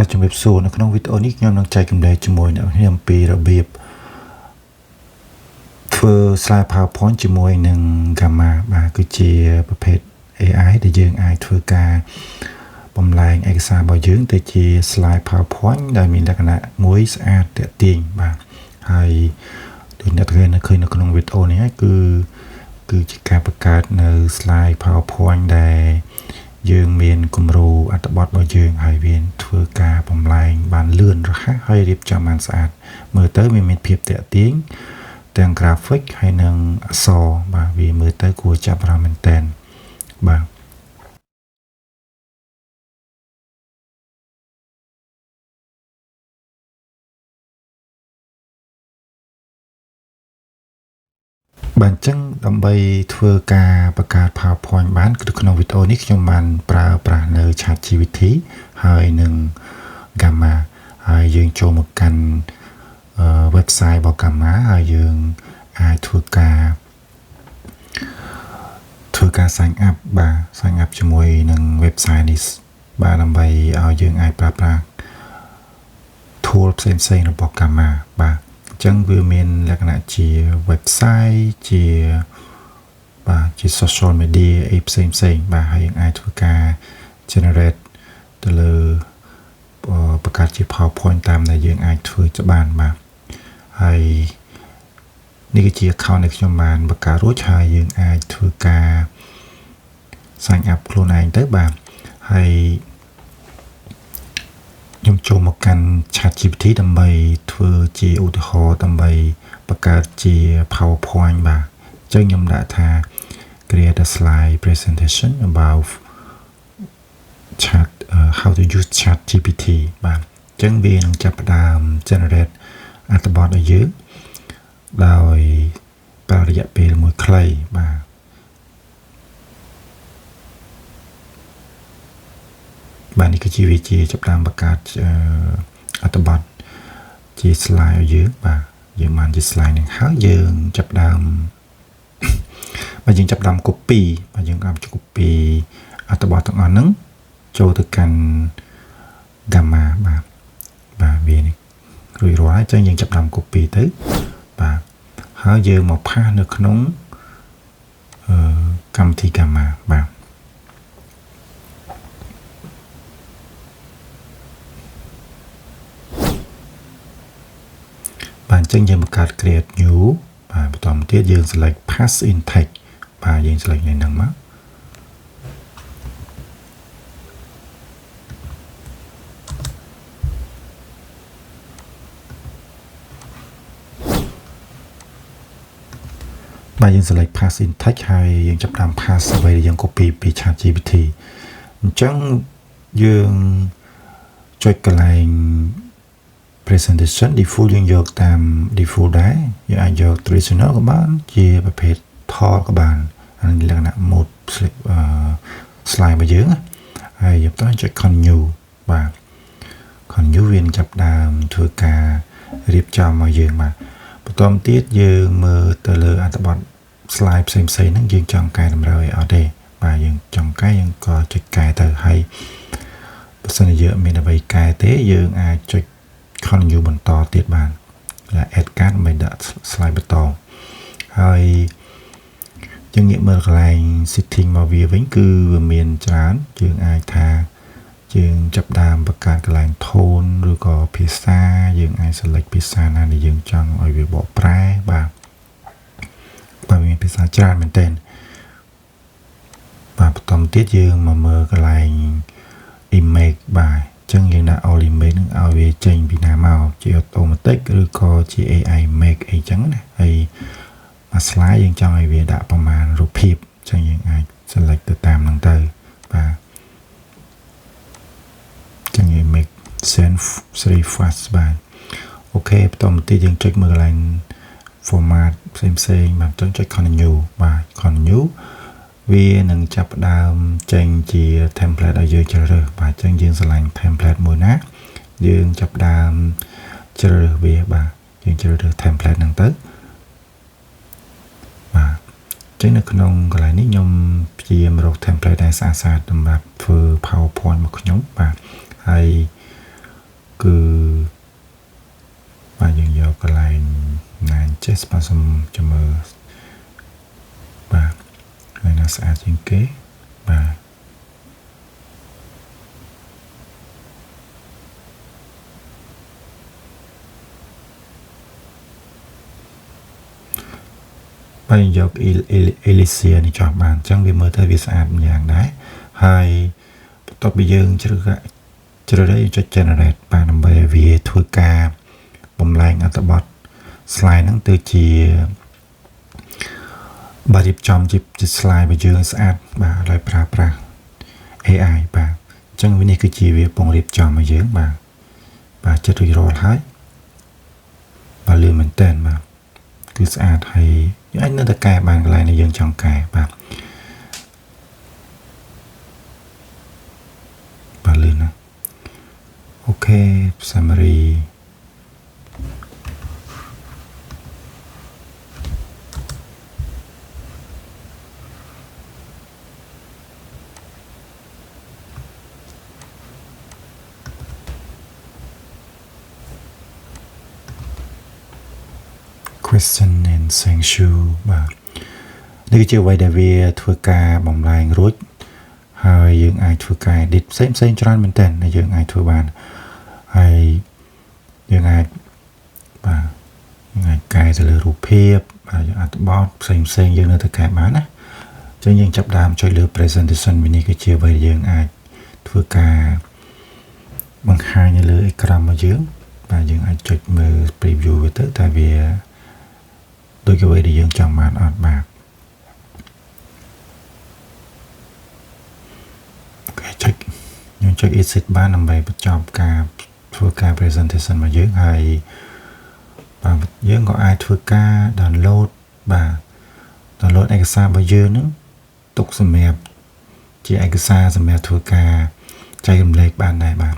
បាទជំរាបសួរនៅក្នុងវីដេអូនេះខ្ញុំនឹងចែកកម្លែកជាមួយអ្នកនាងពីរបៀបធ្វើ slide PowerPoint ជាមួយនឹង Gamma បាទគឺជាប្រភេទ AI ដែលយើងអាចធ្វើការបំលែងឯកសាររបស់យើងទៅជា slide PowerPoint ដែលមានលក្ខណៈមួយស្អាតទាក់ទាញបាទហើយដូចអ្នកឃើញនៅក្នុងវីដេអូនេះគឺជាការបង្កើតនៅ slide PowerPoint ដែលយើងមានគំរូអត្ថបទរបស់យើងហើយវាធ្វើការបំលែងបានលឿនរហ័សហើយរៀបចំបានស្អាតមើលទៅវាមានភាពទាក់ទាញទាំង graphic ហើយនិងអក្សរបាទវាមើលទៅគួរចាប់អារម្មណ៍មែនទែនបាទបាទអញ្ចឹងដើម្បីធ្វើការបង្កើត PowerPoint បានគឺក្នុងវីដេអូនេះខ្ញុំបានប្រើប្រាស់នៅ ChatGPT ហើយនឹង Gamma ហើយយើងចូលមកកាន់ website របស់ Gamma ហើយយើងអាចធ្វើការ sign up បាទ sign up ជាមួយនឹង website នេះបាទដើម្បីឲ្យយើងអាចប្រើប្រាស់ tool ផ្សេងៗរបស់ Gamma បាទអញ្ចឹងវាមានលក្ខណៈជា website ជា social media អីផ្សេងបាទហើយយើងអាចធ្វើការ generate ទៅលើបង្កើតជា PowerPoint តាមដែលយើងអាចធ្វើបានបាទហើយនេះគឺជា account ដែលខ្ញុំបានបង្កើតរួចហើយយើងអាចធ្វើការ sign up ខ្លួនឯងទៅបាទហើយខ្ញុំចូលមកកាន់ ChatGPT ដើម្បីធ្វើជាឧទាហរណ៍ដើម្បីបង្កើតជា PowerPoint បាទអញ្ចឹងខ្ញុំដាក់ថា create a slide presentation about how to use ChatGPT បាទអញ្ចឹងវានឹងចាប់ផ្ដើម generate អត្ថបទឲ្យយើងដោយប្រើរយៈពេលមួយខ្លីបាទនេះគឺជាវាជាចាប់ផ្ដើមបង្កើតអត្ថបទជា slide ឲ្យយើងបាទយើងបានជា slide នឹងហើយយើងចាប់ផ្ដើមcopy បាទយើងអាច copy អត្ថបទទាំងអស់ហ្នឹងចូលទៅកាន់ Gamma បាទវានេះរួចរាល់ហើយអញ្ចឹងយើងចាប់ផ្ដើម copy ទៅបាទហើយយើងមកផាសនៅក្នុងកម្មវិធី Gamma បាទអញ្ចឹងយើងបង្កើត create new បាទបន្តមកទៀតយើង select pass in text បាទយើង select នៅហ្នឹងមកបាទយើង select pass in text ហើយយើងចាប់តាម pass អ្វីដែលយើង copy ពី ChatGPT អញ្ចឹងយើងចុចកន្លែងpresentation default យើងយកតាម default ដែរយើងអាចយក traditional ក៏បានជាប្រភេទ tall ក៏បានអានេះលក្ខណៈ mode slide របស់យើងហើយយើងបន្តចុច continue បាទ continue វានឹងចាប់ដើមធ្វើការរៀបចំឲ្យយើងបាទបន្តមកទៀតយើងមើលទៅលើអត្ថបទ slide ផ្សេងហ្នឹងយើងចង់កែតម្រូវឲ្យអត់ទេបាទយើងចង់កែយើងក៏ចុចកែទៅហើយបើសិនជាយើងមានអ្វីកែទេយើងអាចចុចcontinue បន្តទៀតបានlà add card មិនដាក់ slide បន្តហើយយើងងាកមើលកន្លែង setting មកវាវិញគឺវាមានច្រើនយើងអាចថាយើងចាប់ដើមបង្កើតកន្លែង tone ឬក៏ភាសាយើងអាច select ភាសាណាដែលយើងចង់ឲ្យវាបកប្រែបាទមានភាសាច្រើនមែនទែនបាទបន្តទៀតយើងមកមើលកន្លែង image បាទចឹងយើងដាក់ all image នឹងឲ្យវាចេញពីណាមកជា automatic ឬក៏ជា AI make អីចឹងណាហើយមួយ slide យើងចង់ឲ្យវាដាក់ប្រមាណរូបភាពចឹងយើងអាច select ទៅតាមហ្នឹងទៅបាទចឹងយើង make sense very fast បាទអូខេបន្តមកទៀតយើងចុចមើលកន្លែង format ផ្សេងបាទចុច continue បាទ continueវានឹងចាប់ផ្ដើមចេញជា template ឲ្យយើងជ្រើសរើសបាទអញ្ចឹងយើងឆ្លាញ់ template មួយណាយើងចាប់ផ្ដើមជ្រើសរើសវាបាទយើងជ្រើសរើស template ហ្នឹងទៅបាទអញ្ចឹងនៅក្នុងកន្លែងនេះខ្ញុំព្យាយាមរក template ដែលស្អាតៗសម្រាប់ធ្វើ PowerPoint របស់ខ្ញុំបាទហើយ គឺបាទយើងយកកន្លែងណាចេះបាទសូមចាំមើលបាទហើយណាស្អាតជាងគេបាទបាទយក Elysia នេះចោះបានអញ្ចឹងវាមើលទៅវាស្អាតម្យ៉ាងដែរហើយបន្ទាប់ពីយើងជ្រើសរើសចុច generate បាទដើម្បីឲ្យវាធ្វើការបំលែងអត្ថបទ slide ហ្នឹងទៅជាបាទរៀបចំជា slide របស់យើងស្អាតបាទដោយប្រើប្រាស់ AI បាទអញ្ចឹងវានេះគឺជាវាពងរៀបចំឲ្យយើងបាទចិត្តរួចរាល់ហើយបាទលឿនមែនតើបាទគឺស្អាតហើយយើងអាចនៅតែកែបានកន្លែងដែលយើងចង់កែបាទលឿនណាអូខេ summary question and thank you បាទនេះគឺជាអ្វីដែលវាធ្វើការបំលែងរួចហើយយើងអាចធ្វើការ edit ផ្សេងច្រើនមែនទែនដែលយើងអាចធ្វើបានហើយយើងអាចកែទៅលើរូបភាពបាទយើងអត្ថបទផ្សេងយើងនៅតែកែបានណាអញ្ចឹងយើងចាប់ដើមចុចលើ presentation នេះគឺជាអ្វីដែលយើងអាចធ្វើការបង្ហាញនៅលើអេក្រង់របស់យើងបាទយើងអាចចុចមើល preview វាទៅតែវាដូចអ្វីដែលយើងចង់បានអត់បាទអូខេយើងចុច exit បានដើម្បីបញ្ចប់ការធ្វើការ presentation របស់យើងហើយបាទយើងក៏អាចធ្វើការ download ឯកសាររបស់យើងហ្នឹងទុកសម្រាប់ជាឯកសារសម្រាប់ធ្វើការចែករំលែកបានដែរបាទ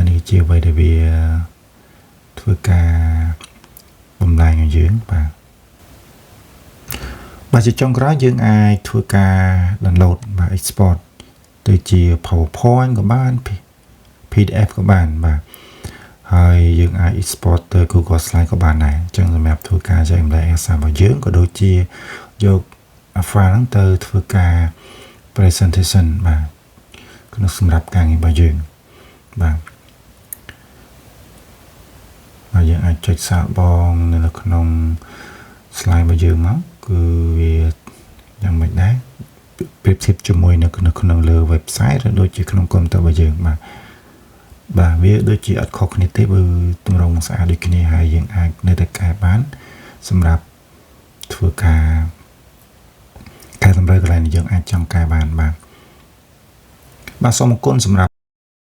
នេះជាអ្វីដែលវាធ្វើការបំលែងឲ្យយើងបាទជាចុងក្រោយយើងអាចធ្វើការ download បាទ export ទៅជា PowerPoint ក៏បាន PDF ក៏បានបាទហើយយើងអាច export ទៅ Google Slide ក៏បានដែរអញ្ចឹងសម្រាប់ធ្វើការចែករំលែកឯកសាររបស់យើងក៏ដូចជាយក file ហ្នឹងទៅធ្វើការ presentation បាទក្នុងសម្រាប់ការងាររបស់យើងបាទយើងអាចចុចសាកបងនៅក្នុង slide របស់យើងមកគឺវាយ៉ាងម៉េចដែរប្រៀបធៀបជាមួយនៅក្នុងលើ website ឬដូចជាក្នុង computer របស់យើងបាទវាដូចជាអត់ខុសគ្នាទេបើទម្រង់ស្អាតដូចគ្នាហើយយើងអាចនៅតែកែបានសម្រាប់ធ្វើការកែតម្រូវកន្លែងដែលយើងអាចចង់កែបានបាទសូមអរគុណសម្រាប់